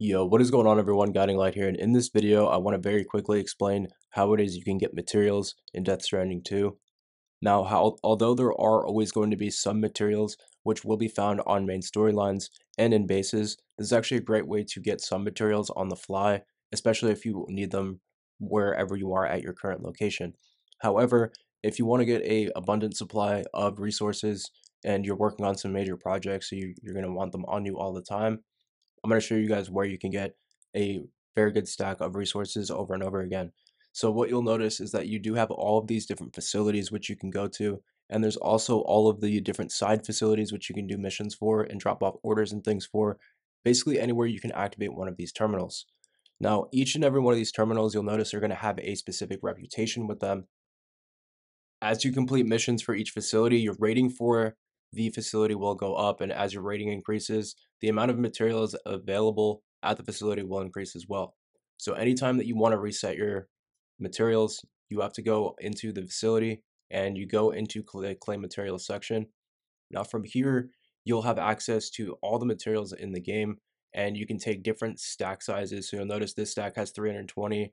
Yo, what is going on everyone? Guiding Light here, and in this video I want to very quickly explain how it is you can get materials in Death Stranding 2. Now, although there are always going to be some materials which will be found on main storylines and in bases, this is actually a great way to get some materials on the fly, especially if you need them wherever you are at your current location. However, if you want to get a abundant supply of resources and you're working on some major projects, so you're going to want them on you all the time, I'm going to show you guys where you can get a very good stack of resources over and over again. So what you'll notice is that you do have all of these different facilities which you can go to, and there's also all of the different side facilities which you can do missions for and drop off orders and things for, basically anywhere you can activate one of these terminals. Now, each and every one of these terminals you'll notice are going to have a specific reputation with them. As you complete missions for each facility, your rating for the facility will go up, and as your rating increases, the amount of materials available at the facility will increase as well. So anytime that you want to reset your materials, you have to go into the facility and you go into claim materials section. Now from here, you'll have access to all the materials in the game, and you can take different stack sizes. So you'll notice this stack has 320,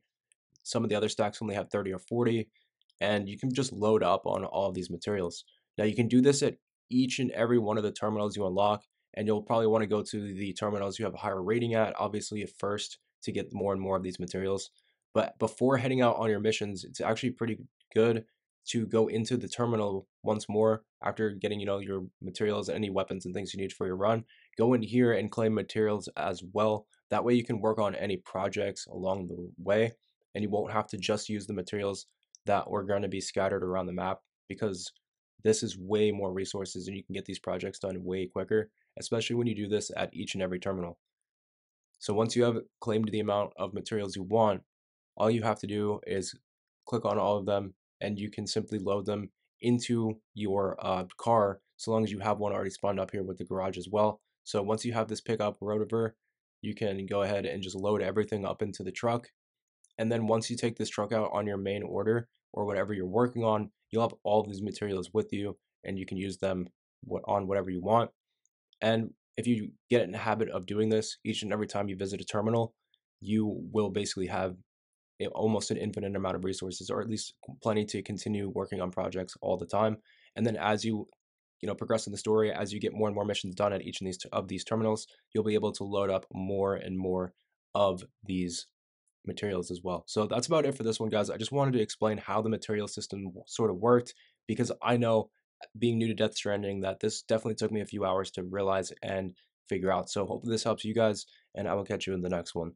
some of the other stacks only have 30 or 40, and you can just load up on all of these materials. Now you can do this at each and every one of the terminals you unlock, and you'll probably want to go to the terminals you have a higher rating at, obviously at first, to get more and more of these materials. But before heading out on your missions, it's actually pretty good to go into the terminal once more after getting, your materials, any weapons and things you need for your run. Go in here and claim materials as well. That way you can work on any projects along the way, and you won't have to just use the materials that were going to be scattered around the map, because this is way more resources and you can get these projects done way quicker, especially when you do this at each and every terminal. So once you have claimed the amount of materials you want, all you have to do is click on all of them and you can simply load them into your car, so long as you have one already spawned up here with the garage as well. So once you have this pickup rotover, you can go ahead and just load everything up into the truck, and then once you take this truck out on your main order or whatever you're working on, you'll have all of these materials with you and you can use them on whatever you want. And if you get in the habit of doing this each and every time you visit a terminal, you will basically have almost an infinite amount of resources, or at least plenty to continue working on projects all the time. And then as you progress in the story, as you get more and more missions done at each of these terminals, you'll be able to load up more and more of these materials as well. So that's about it for this one, guys. I just wanted to explain how the material system sort of worked, because I know, being new to Death Stranding, that this definitely took me a few hours to realize and figure out. So hopefully this helps you guys, and I will catch you in the next one.